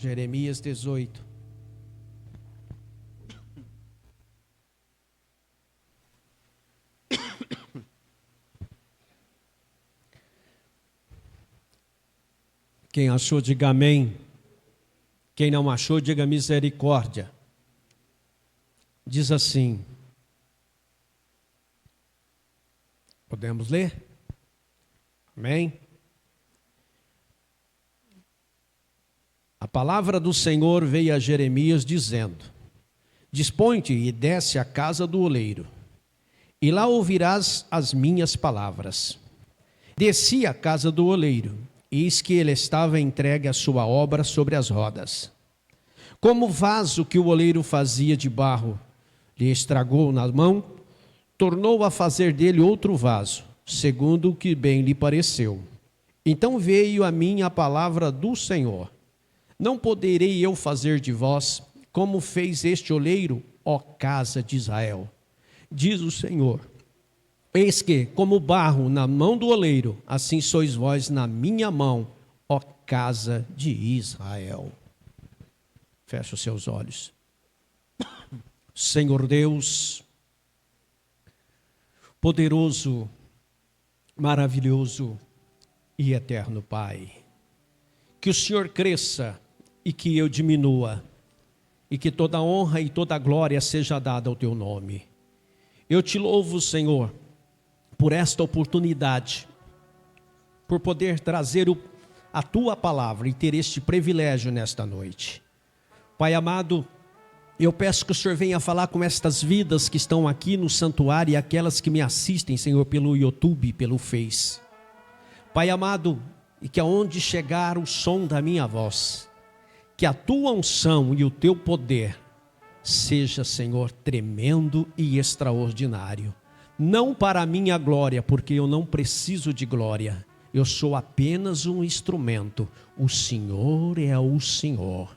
Jeremias 18. Quem achou, diga amém. Quem não achou, diga misericórdia. Diz assim. Podemos ler? Amém? A palavra do Senhor veio a Jeremias dizendo: Dispõe-te e desce à casa do oleiro, e lá ouvirás as minhas palavras. Desci à casa do oleiro, eis que ele estava entregue à sua obra sobre as rodas. Como o vaso que o oleiro fazia de barro lhe estragou na mão, tornou a fazer dele outro vaso, segundo o que bem lhe pareceu. Então veio a mim a palavra do Senhor: Não poderei eu fazer de vós como fez este oleiro, ó casa de Israel? Diz o Senhor: Eis que, como barro na mão do oleiro, assim sois vós na minha mão, ó casa de Israel. Feche os seus olhos. Senhor Deus, poderoso, maravilhoso e eterno Pai, que o Senhor cresça e que eu diminua, e que toda honra e toda glória seja dada ao teu nome. Eu te louvo, Senhor, por esta oportunidade, por poder trazer a tua palavra e ter este privilégio nesta noite. Pai amado, eu peço que o Senhor venha falar com estas vidas que estão aqui no santuário e aquelas que me assistem, Senhor, pelo YouTube, pelo Face. Pai amado, e que aonde chegar o som da minha voz, que a tua unção e o teu poder seja, Senhor, tremendo e extraordinário. Não para a minha glória, porque eu não preciso de glória. Eu sou apenas um instrumento. O Senhor é o Senhor.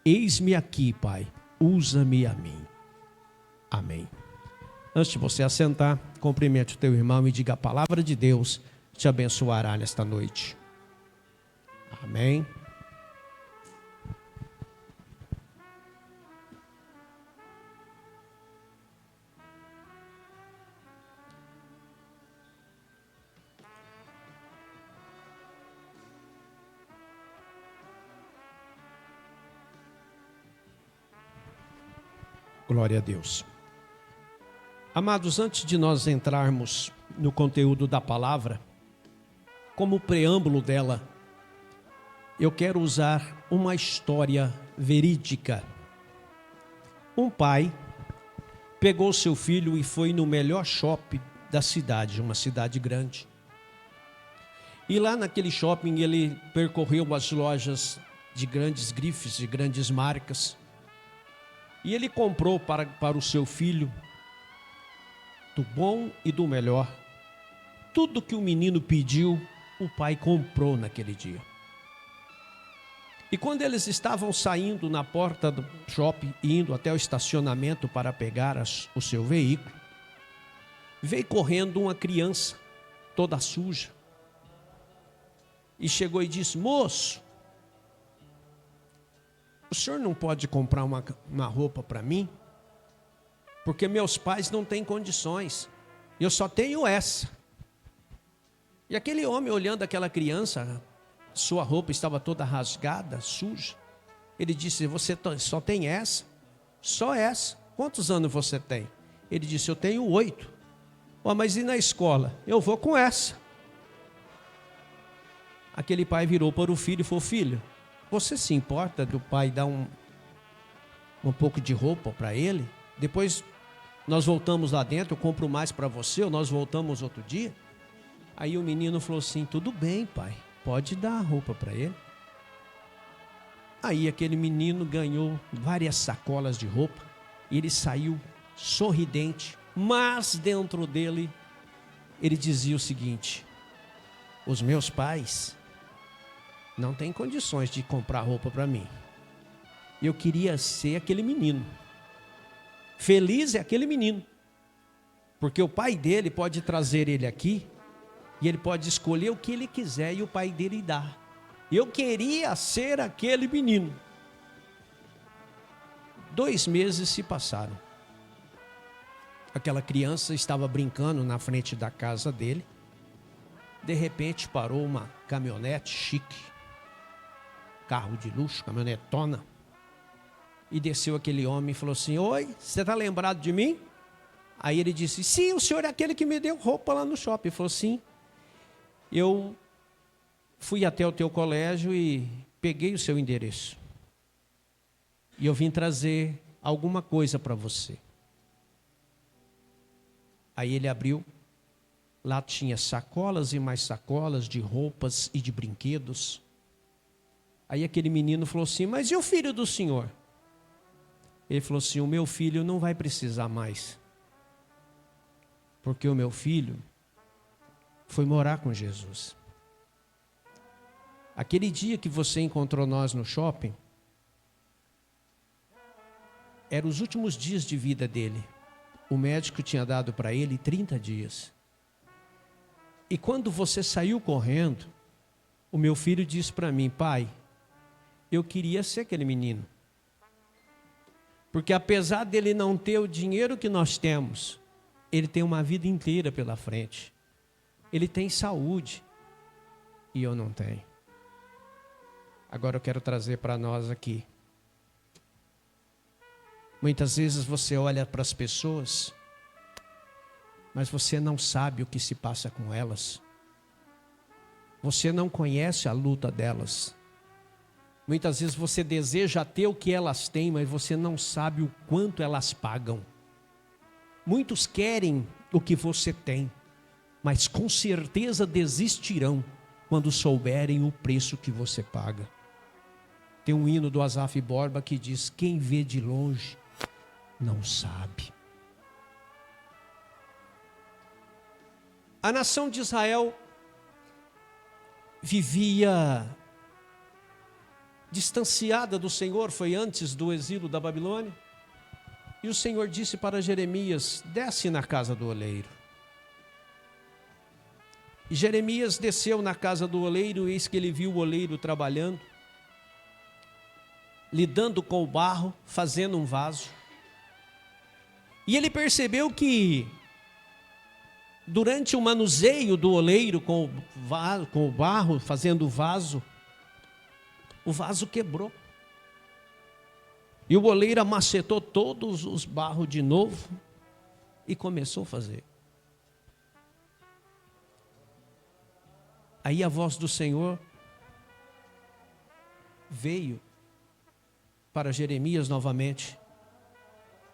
Eis-me aqui, Pai. Usa-me a mim. Amém. Antes de você assentar, cumprimente o teu irmão e diga: a palavra de Deus te abençoará nesta noite. Amém. Glória a Deus. Amados, antes de nós entrarmos no conteúdo da palavra, como preâmbulo dela, eu quero usar uma história verídica. Um pai pegou seu filho e foi no melhor shopping da cidade, uma cidade grande. E lá naquele shopping ele percorreu as lojas de grandes grifes, de grandes marcas. E ele comprou para o seu filho do bom e do melhor. Tudo que o menino pediu, o pai comprou naquele dia. E quando eles estavam saindo na porta do shopping, indo até o estacionamento para pegar o seu veículo, veio correndo uma criança, toda suja. E chegou e disse: moço, o senhor não pode comprar uma roupa para mim? Porque meus pais não têm condições. Eu só tenho essa. E aquele homem, olhando aquela criança, sua roupa estava toda rasgada, suja. Ele disse: você só tem essa? Só essa. Quantos anos você tem? Ele disse: eu tenho 8. Oh, mas e na escola? Eu vou com essa. Aquele pai virou para o filho e falou: filho, você se importa do pai dar um pouco de roupa para ele? Depois nós voltamos lá dentro, eu compro mais para você, ou nós voltamos outro dia? Aí o menino falou assim: tudo bem, pai, pode dar a roupa para ele. Aí aquele menino ganhou várias sacolas de roupa, e ele saiu sorridente, mas dentro dele, ele dizia o seguinte: os meus pais não têm condições de comprar roupa para mim. Eu queria ser aquele menino. Feliz é aquele menino, porque o pai dele pode trazer ele aqui, e ele pode escolher o que ele quiser, e o pai dele dá. Eu queria ser aquele menino. 2 meses se passaram. Aquela criança estava brincando na frente da casa dele. De repente parou uma caminhonete chique, carro de luxo, caminhonetona, e desceu aquele homem e falou assim: oi, você está lembrado de mim? Aí ele disse: sim, o senhor é aquele que me deu roupa lá no shopping. Ele falou: sim, eu fui até o teu colégio e peguei o seu endereço. E eu vim trazer alguma coisa para você. Aí ele abriu, lá tinha sacolas e mais sacolas de roupas e de brinquedos. Aí aquele menino falou assim: mas e o filho do senhor? Ele falou assim: o meu filho não vai precisar mais, porque o meu filho foi morar com Jesus. Aquele dia que você encontrou nós no shopping, eram os últimos dias de vida dele. O médico tinha dado para ele 30 dias. E quando você saiu correndo, o meu filho disse para mim: pai, eu queria ser aquele menino. Porque apesar dele não ter o dinheiro que nós temos, ele tem uma vida inteira pela frente. Ele tem saúde e eu não tenho. Agora eu quero trazer para nós aqui. Muitas vezes você olha para as pessoas, mas você não sabe o que se passa com elas. Você não conhece a luta delas. Muitas vezes você deseja ter o que elas têm, mas você não sabe o quanto elas pagam. Muitos querem o que você tem, mas com certeza desistirão quando souberem o preço que você paga. Tem um hino do Asaf Borba que diz: quem vê de longe não sabe. A nação de Israel vivia distanciada do Senhor, foi antes do exílio da Babilônia. E o Senhor disse para Jeremias: desce na casa do oleiro. E Jeremias desceu na casa do oleiro, e eis que ele viu o oleiro trabalhando, lidando com o barro, fazendo um vaso. E ele percebeu que durante o manuseio do oleiro com o barro, fazendo o vaso quebrou. E o oleiro amacetou todos os barros de novo e começou a fazer. Aí a voz do Senhor veio para Jeremias novamente.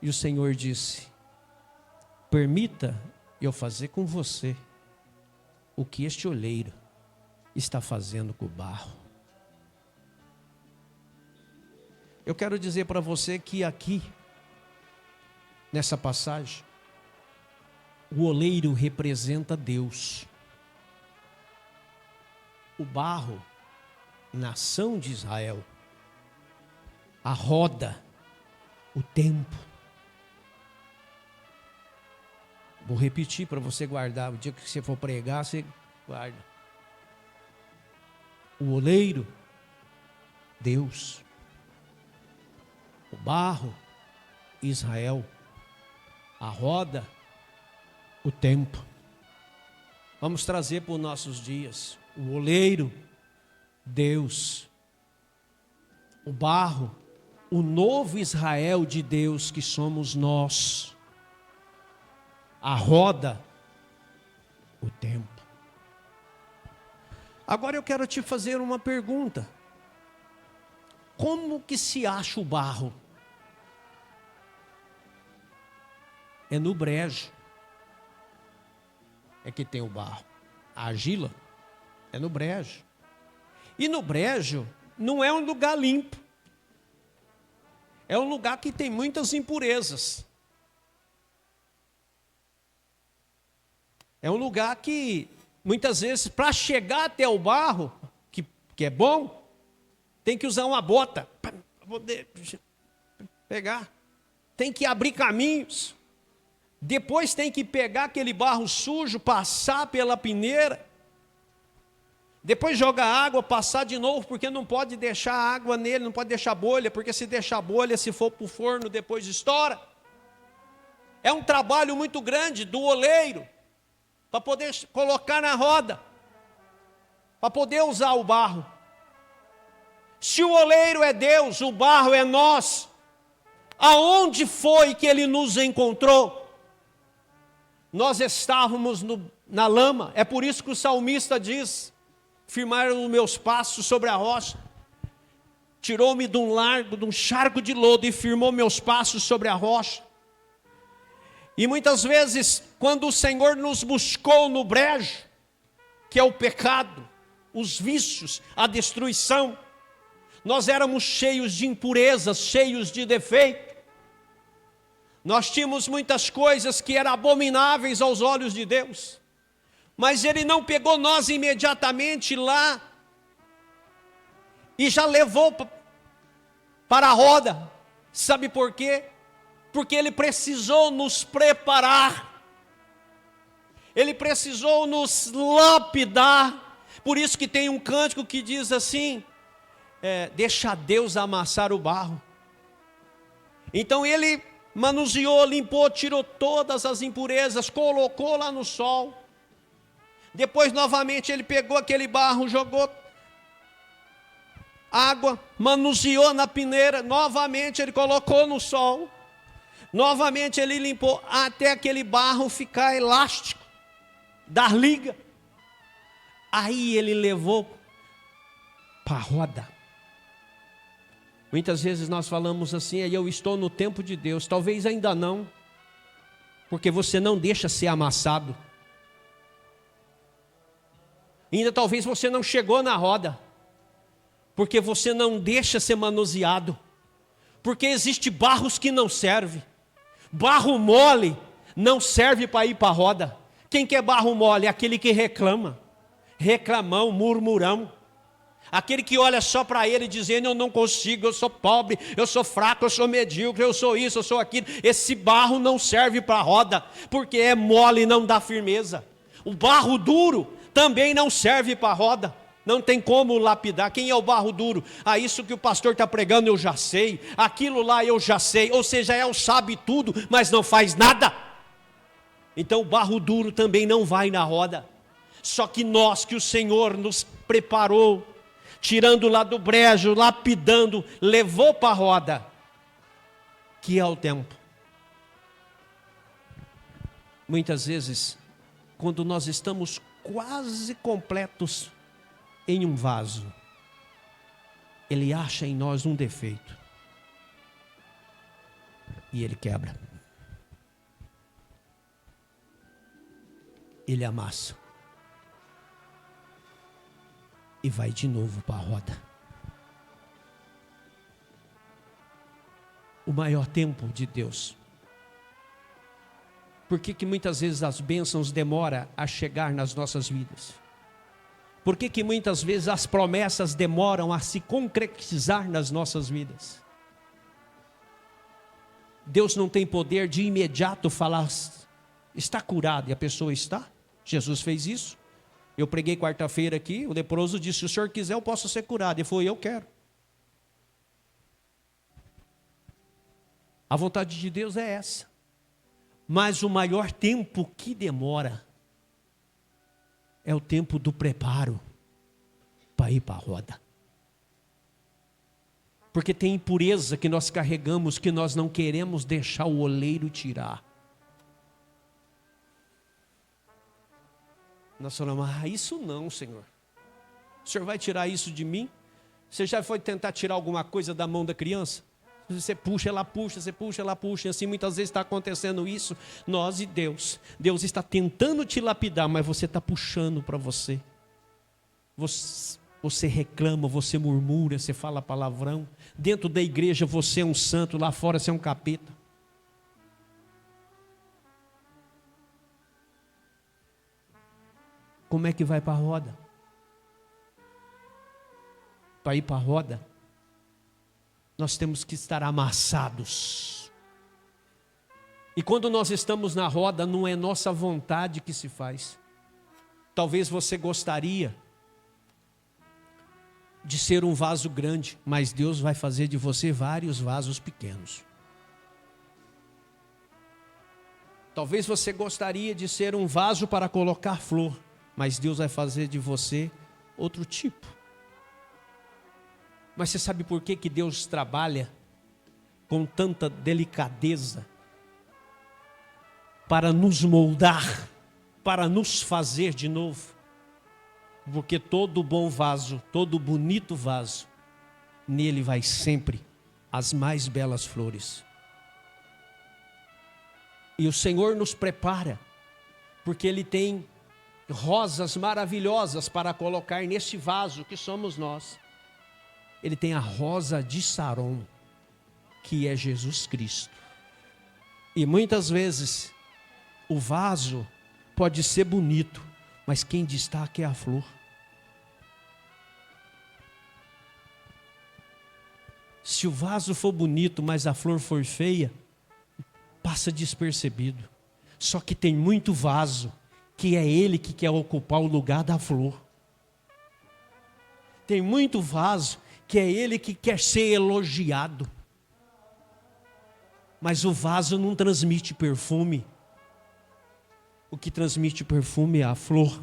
E o Senhor disse: permita eu fazer com você o que este oleiro está fazendo com o barro. Eu quero dizer para você que aqui, nessa passagem, o oleiro representa Deus. O barro, nação de Israel. A roda, o tempo. Vou repetir para você guardar. O dia que você for pregar, você guarda. O oleiro, Deus. O barro, Israel. A roda, o tempo. Vamos trazer para os nossos dias. O oleiro, Deus. O barro, o novo Israel de Deus que somos nós. A roda, o tempo. Agora eu quero te fazer uma pergunta. Como que se acha o barro? É no brejo. É que tem o barro. A argila é no brejo. E no brejo não é um lugar limpo. É um lugar que tem muitas impurezas. É um lugar que, muitas vezes, para chegar até o barro, que é bom, tem que usar uma bota para poder pegar. Tem que abrir caminhos. Depois tem que pegar aquele barro sujo, passar pela peneira. Depois joga água, passar de novo, porque não pode deixar água nele, não pode deixar bolha, porque se deixar bolha, se for para o forno, depois estoura. É um trabalho muito grande do oleiro, para poder colocar na roda, para poder usar o barro. Se o oleiro é Deus, o barro é nós, aonde foi que ele nos encontrou? Nós estávamos na lama, é por isso que o salmista diz: firmaram os meus passos sobre a rocha, tirou-me de um largo, de um charco de lodo e firmou meus passos sobre a rocha. E muitas vezes, quando o Senhor nos buscou no brejo, que é o pecado, os vícios, a destruição, nós éramos cheios de impurezas, cheios de defeito. Nós tínhamos muitas coisas que eram abomináveis aos olhos de Deus. Mas Ele não pegou nós imediatamente lá e já levou para a roda. Sabe por quê? Porque Ele precisou nos preparar. Ele precisou nos lapidar. Por isso que tem um cântico que diz assim: deixa Deus amassar o barro. Então Ele manuseou, limpou, tirou todas as impurezas, colocou lá no sol. Depois novamente Ele pegou aquele barro, jogou água, manuseou na peneira, novamente Ele colocou no sol, novamente Ele limpou, até aquele barro ficar elástico, dar liga. Aí Ele levou para a roda. Muitas vezes nós falamos assim: eu estou no tempo de Deus. Talvez ainda não, porque você não deixa ser amassado. Ainda talvez você não chegou na roda, porque você não deixa ser manuseado. Porque existe barros que não servem. Barro mole não serve para ir para a roda. Quem quer barro mole? É aquele que reclama. Reclamão, murmurão. Aquele que olha só para ele dizendo: eu não consigo, eu sou pobre, eu sou fraco, eu sou medíocre, eu sou isso, eu sou aquilo. Esse barro não serve para a roda, porque é mole e não dá firmeza. O barro duro também não serve para a roda, não tem como lapidar. Quem é o barro duro? Isso que o pastor está pregando eu já sei, aquilo lá eu já sei, ou seja, sabe tudo, mas não faz nada. Então o barro duro também não vai na roda. Só que nós, que o Senhor nos preparou, tirando lá do brejo, lapidando, levou para a roda, que é o tempo. Muitas vezes, quando nós estamos quase completos em um vaso, Ele acha em nós um defeito e Ele quebra, Ele amassa e vai de novo para a roda. O maior tempo de Deus. Por que muitas vezes as bênçãos demoram a chegar nas nossas vidas? Por que muitas vezes as promessas demoram a se concretizar nas nossas vidas? Deus não tem poder de imediato falar: está curado, e a pessoa está. Jesus fez isso. Eu preguei quarta-feira aqui, o leproso disse: se o senhor quiser eu posso ser curado. Ele falou: eu quero. A vontade de Deus é essa. Mas o maior tempo que demora é o tempo do preparo para ir para a roda. Porque tem impureza que nós carregamos, que nós não queremos deixar o oleiro tirar. Nós falamos: isso não, Senhor. O Senhor vai tirar isso de mim? Você já foi tentar tirar alguma coisa da mão da criança? Você puxa, ela puxa, você puxa, ela puxa. E assim muitas vezes está acontecendo isso. Nós e Deus. Deus está tentando te lapidar, mas você está puxando para você. Você reclama, você murmura, você fala palavrão. Dentro da igreja você é um santo, lá fora você é um capeta. Como é que vai para a roda? Para ir para a roda, nós temos que estar amassados. E quando nós estamos na roda, não é nossa vontade que se faz. Talvez você gostaria de ser um vaso grande, mas Deus vai fazer de você vários vasos pequenos. Talvez você gostaria de ser um vaso para colocar flor, mas Deus vai fazer de você outro tipo. Mas você sabe por que Deus trabalha com tanta delicadeza? Para nos moldar, para nos fazer de novo. Porque todo bom vaso, todo bonito vaso, nele vai sempre as mais belas flores. E o Senhor nos prepara, porque Ele tem rosas maravilhosas para colocar nesse vaso que somos nós. Ele tem a rosa de Saron, que é Jesus Cristo. E muitas vezes o vaso pode ser bonito, mas quem destaca é a flor. Se o vaso for bonito, mas a flor for feia, passa despercebido. Só que tem muito vaso, que é ele que quer ocupar o lugar da flor. Tem muito vaso, que é ele que quer ser elogiado. Mas o vaso não transmite perfume. O que transmite perfume é a flor.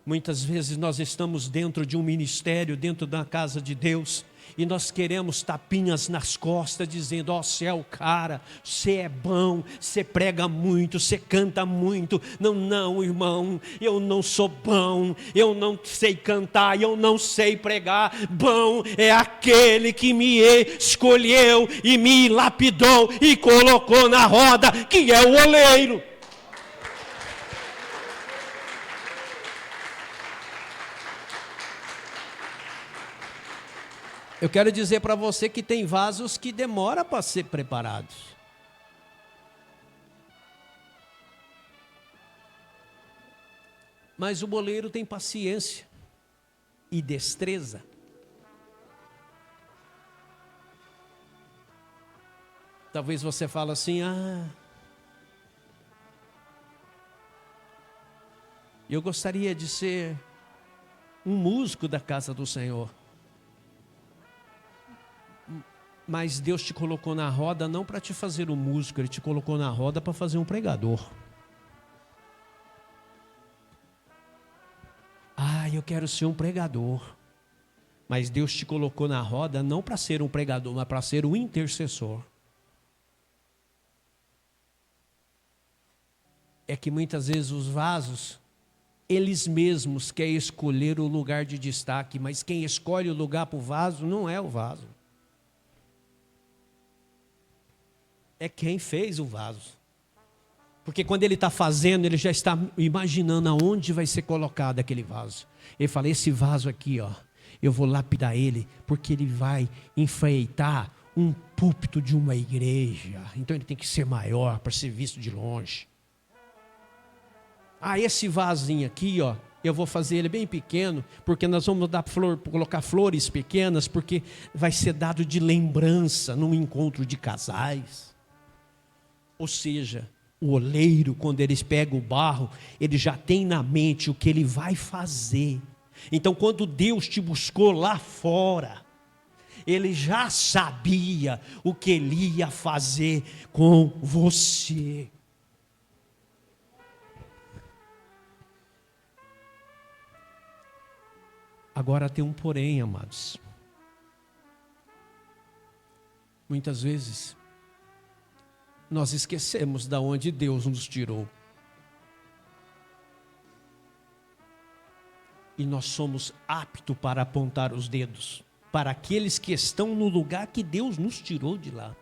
Muitas vezes nós estamos dentro de um ministério, dentro da casa de Deus, e nós queremos tapinhas nas costas, dizendo: ó, você é o cara, você é bom, você prega muito, você canta muito. Não, irmão, eu não sou bom, eu não sei cantar, eu não sei pregar. Bom é aquele que me escolheu e me lapidou e colocou na roda, que é o oleiro. Eu quero dizer para você que tem vasos que demoram para ser preparados. Mas o oleiro tem paciência e destreza. Talvez você fale assim: eu gostaria de ser um músico da casa do Senhor. Mas Deus te colocou na roda não para te fazer um músico, Ele te colocou na roda para fazer um pregador. Eu quero ser um pregador. Mas Deus te colocou na roda não para ser um pregador, mas para ser um intercessor. É que muitas vezes os vasos, eles mesmos querem escolher o lugar de destaque, mas quem escolhe o lugar para o vaso não é o vaso. É quem fez o vaso. Porque quando ele está fazendo, ele já está imaginando aonde vai ser colocado aquele vaso. Ele fala: esse vaso aqui, eu vou lapidar ele, porque ele vai enfeitar um púlpito de uma igreja. Então ele tem que ser maior para ser visto de longe. Esse vasinho aqui, eu vou fazer ele bem pequeno, porque nós vamos colocar flores pequenas, porque vai ser dado de lembrança num encontro de casais. Ou seja, o oleiro, quando eles pegam o barro, ele já tem na mente o que ele vai fazer. Então, quando Deus te buscou lá fora, Ele já sabia o que Ele ia fazer com você. Agora tem um porém, amados. Muitas vezes nós esquecemos de onde Deus nos tirou. E nós somos aptos para apontar os dedos para aqueles que estão no lugar que Deus nos tirou de lá.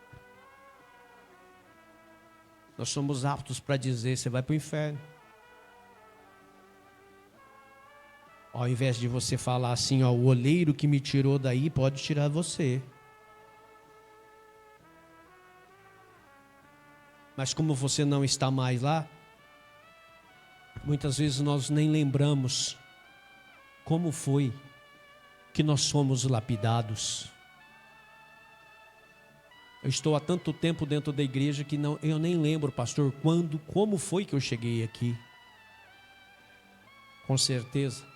Nós somos aptos para dizer: você vai para o inferno. Ao invés de você falar assim: o oleiro que me tirou daí pode tirar você. Mas como você não está mais lá, muitas vezes nós nem lembramos como foi que nós somos lapidados. Eu estou há tanto tempo dentro da igreja que eu nem lembro, pastor, como foi que eu cheguei aqui. Com certeza,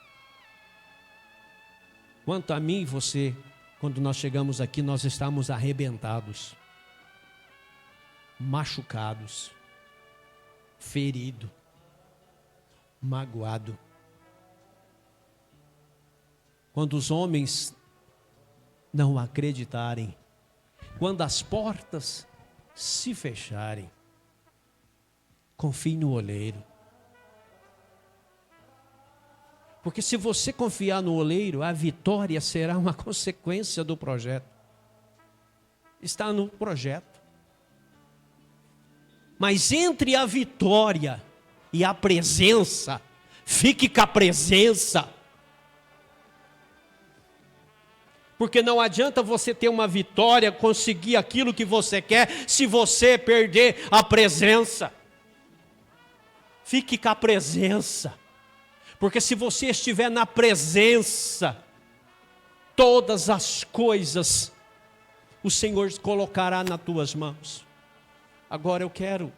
Quanto a mim e você, quando nós chegamos aqui, nós estamos arrebentados, machucados, feridos, magoados. Quando os homens não acreditarem, quando as portas se fecharem, confie no oleiro. Porque se você confiar no oleiro, a vitória será uma consequência do projeto. Está no projeto. Mas entre a vitória e a presença, fique com a presença. Porque não adianta você ter uma vitória, conseguir aquilo que você quer, se você perder a presença. Fique com a presença. Porque se você estiver na presença, todas as coisas o Senhor colocará nas tuas mãos. Agora eu quero,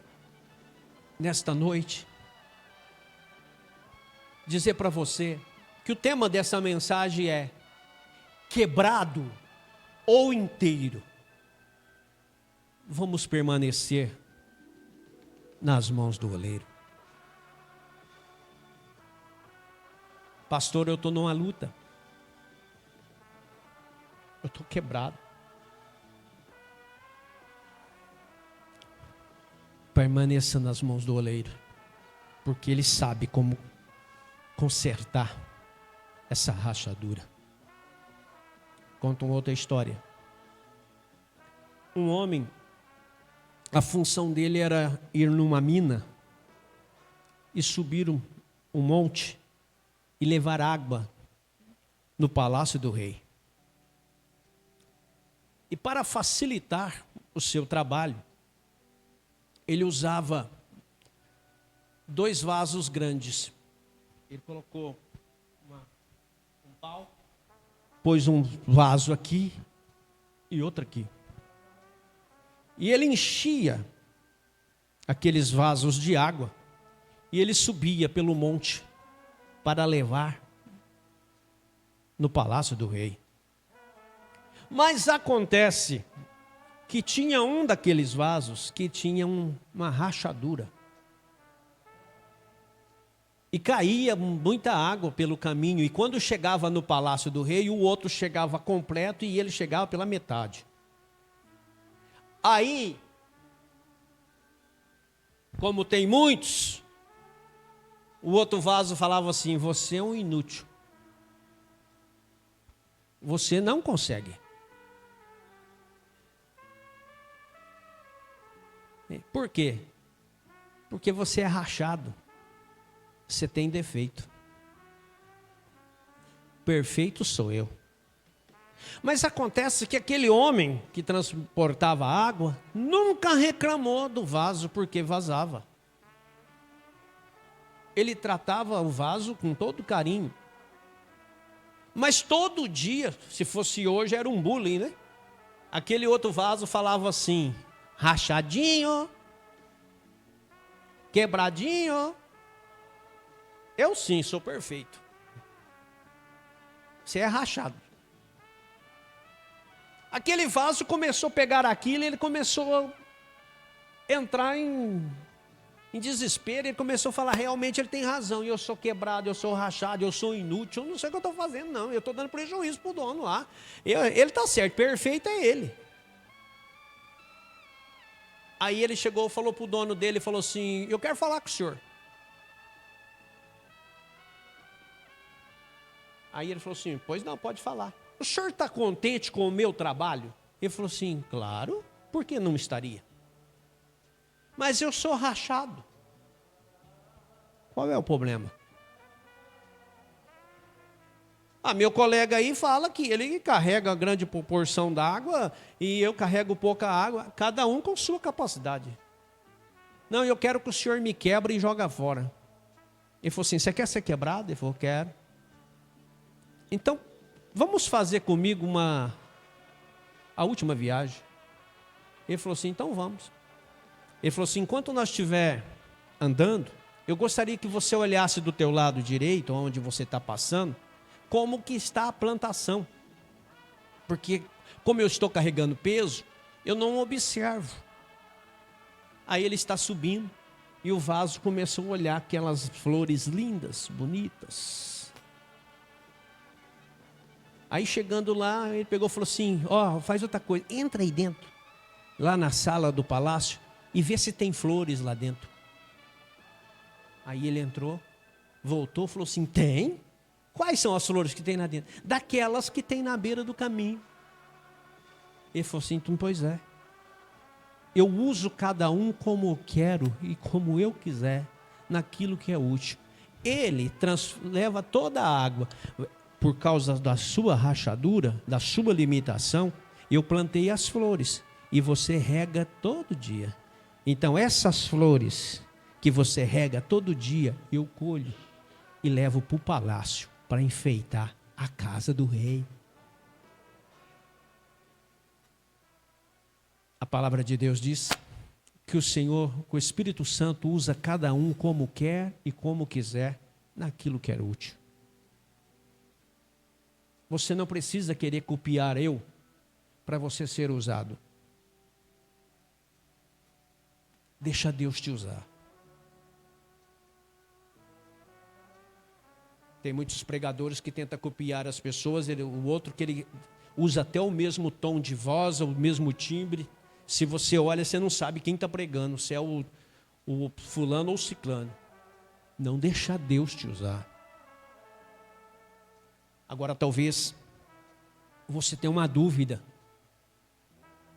nesta noite, dizer para você que o tema dessa mensagem é quebrado ou inteiro. Vamos permanecer nas mãos do oleiro. Pastor, eu estou numa luta. Eu estou quebrado. Permaneça nas mãos do oleiro, porque ele sabe como consertar essa rachadura. Conto uma outra história. Um homem, a função dele era ir numa mina e subir um monte e levar água no palácio do rei. E para facilitar o seu trabalho, ele usava 2 vasos grandes. Ele colocou um pau, pôs um vaso aqui e outro aqui. E ele enchia aqueles vasos de água e ele subia pelo monte para levar no palácio do rei. Mas acontece que tinha um daqueles vasos que tinha uma rachadura. E caía muita água pelo caminho. E quando chegava no palácio do rei, o outro chegava completo e ele chegava pela metade. Aí, como tem muitos, o outro vaso falava assim: você é um inútil. Você não consegue. Por quê? Porque você é rachado. Você tem defeito. Perfeito sou eu. Mas acontece que aquele homem que transportava água nunca reclamou do vaso porque vazava. Ele tratava o vaso com todo carinho. Mas todo dia, se fosse hoje, era um bullying, né? Aquele outro vaso falava assim: rachadinho, quebradinho. Eu sim, sou perfeito. Você é rachado. Aquele vaso começou a pegar aquilo e ele começou a entrar em desespero. Ele começou a falar: realmente ele tem razão. Eu sou quebrado, eu sou rachado, eu sou inútil. Eu não sei o que eu estou fazendo, não. Eu estou dando prejuízo para o dono lá. Ele está certo, perfeito é ele. Aí ele chegou, falou para o dono dele, falou assim: eu quero falar com o senhor. Aí ele falou assim: pois não, pode falar. O senhor está contente com o meu trabalho? Ele falou assim: claro, por que não estaria? Mas eu sou rachado. Qual é o problema? Meu colega aí fala que ele carrega grande proporção d'água e eu carrego pouca água, cada um com sua capacidade. Não, eu quero que o senhor me quebre e joga fora. Ele falou assim: você quer ser quebrado? Ele falou: quero. Então, vamos fazer comigo a última viagem. Ele falou assim: então vamos. Ele falou assim: enquanto nós estiver andando, eu gostaria que você olhasse do teu lado direito, onde você está passando, como que está a plantação. Porque como eu estou carregando peso, eu não observo. Aí ele está subindo e o vaso começou a olhar aquelas flores lindas, bonitas. Aí chegando lá, ele pegou e falou assim, faz outra coisa, entra aí dentro, lá na sala do palácio, e vê se tem flores lá dentro. Aí ele entrou, voltou, falou assim, tem? Quais são as flores que tem lá dentro? Daquelas que tem na beira do caminho. Ele falou assim, então, pois é. Eu uso cada um como eu quero e como eu quiser, naquilo que é útil. Ele leva toda a água. Por causa da sua rachadura, da sua limitação, eu plantei as flores. E você rega todo dia. Então essas flores que você rega todo dia, eu colho e levo para o palácio para enfeitar a casa do rei. A palavra de Deus diz que o Senhor, o Espírito Santo, usa cada um como quer e como quiser, naquilo que é útil. Você não precisa querer copiar eu para você ser usado. Deixa Deus te usar. Tem muitos pregadores que tentam copiar as pessoas, o outro que ele usa até o mesmo tom de voz, o mesmo timbre. Se você olha, você não sabe quem está pregando, se é o fulano ou o ciclano. Não deixa Deus te usar. Agora talvez você tenha uma dúvida.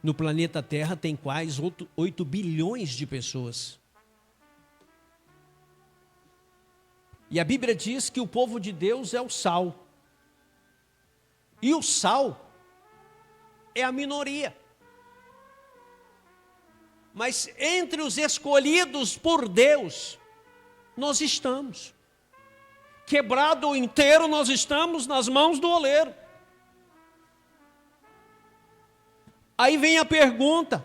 No planeta Terra tem quase 8 bilhões de pessoas. E a Bíblia diz que o povo de Deus é o sal. E o sal é a minoria. Mas entre os escolhidos por Deus, nós estamos. Quebrado ou inteiro, nós estamos nas mãos do oleiro. Aí vem a pergunta,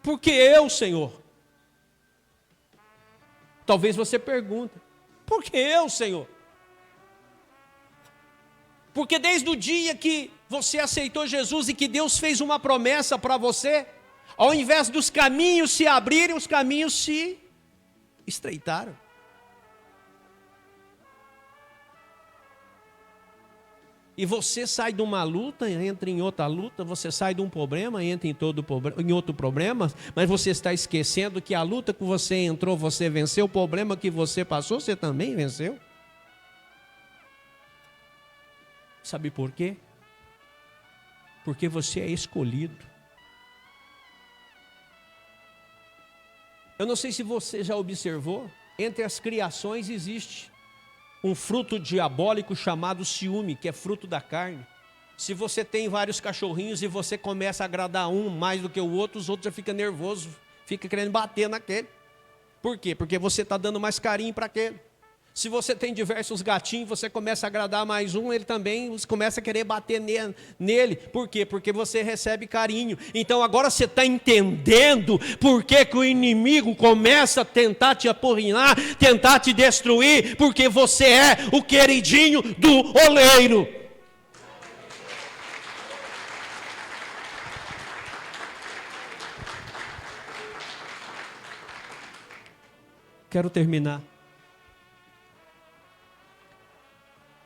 por que eu, Senhor? Talvez você pergunte, por que eu, Senhor? Porque desde o dia que você aceitou Jesus e que Deus fez uma promessa para você, ao invés dos caminhos se abrirem, os caminhos se estreitaram. E você sai de uma luta, entra em outra luta, você sai de um problema, entra em outro problema, mas você está esquecendo que a luta que você entrou, você venceu, o problema que você passou, você também venceu. Sabe por quê? Porque você é escolhido. Eu não sei se você já observou, entre as criações existe um fruto diabólico chamado ciúme, que é fruto da carne. Se você tem vários cachorrinhos e você começa a agradar um mais do que o outro, os outros já ficam nervosos, fica querendo bater naquele. Por quê? Porque você está dando mais carinho para aquele. Se você tem diversos gatinhos, você começa a agradar mais um, ele também começa a querer bater nele. Por quê? Porque você recebe carinho. Então agora você está entendendo por que o inimigo começa a tentar te apurrinar, tentar te destruir, porque você é o queridinho do oleiro. Quero terminar.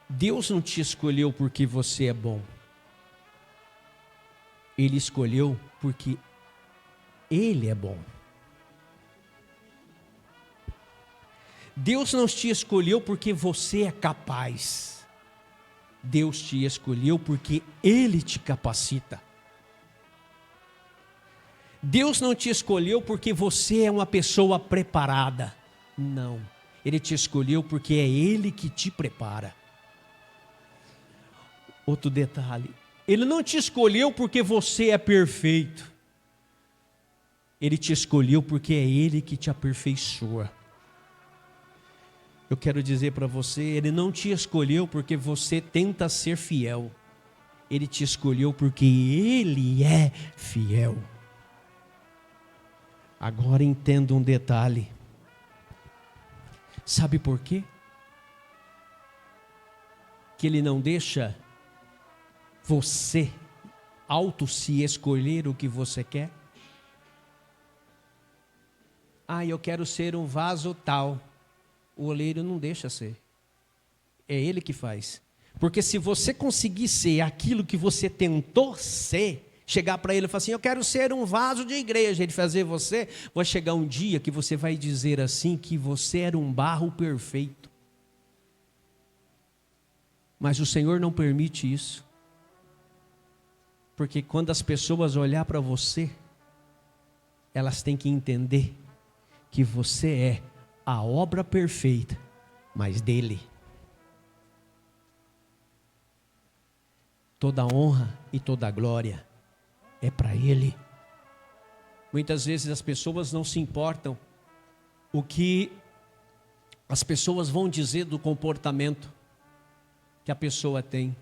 Deus não te escolheu porque você é bom. Ele escolheu porque Ele é bom. Deus não te escolheu porque você é capaz. Deus te escolheu porque Ele te capacita. Deus não te escolheu porque você é uma pessoa preparada. Não. Ele te escolheu porque é Ele que te prepara. Outro detalhe, Ele não te escolheu porque você é perfeito. Ele te escolheu porque é Ele que te aperfeiçoa. Eu quero dizer para você, Ele não te escolheu porque você tenta ser fiel. Ele te escolheu porque Ele é fiel. Agora entenda um detalhe. Sabe por quê? que Ele não deixa você se escolher o que você quer? Eu quero ser um vaso tal. O oleiro não deixa ser. É Ele que faz. Porque se você conseguir ser aquilo que você tentou ser, chegar para Ele e falar assim, eu quero ser um vaso de igreja, Ele fazer você, vai chegar um dia que você vai dizer assim, que você era um barro perfeito. Mas o Senhor não permite isso. Porque quando as pessoas olhar para você, elas têm que entender que você é a obra perfeita, mas dele. Toda honra e toda glória é para Ele. Muitas vezes as pessoas não se importam o que as pessoas vão dizer do comportamento que a pessoa tem.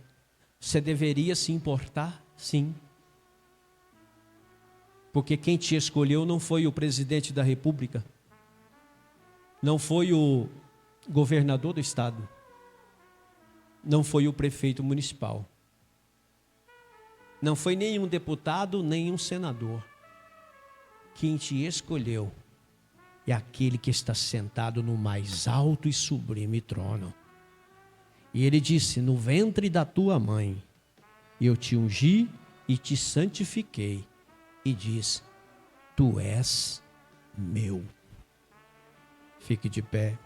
Você deveria se importar? Sim. Porque quem te escolheu não foi o presidente da República, não foi o governador do estado, não foi o prefeito municipal, não foi nenhum deputado, nenhum senador. Quem te escolheu é aquele que está sentado no mais alto e sublime trono. E Ele disse, no ventre da tua mãe, eu te ungi e te santifiquei. E diz, tu és meu. Fique de pé.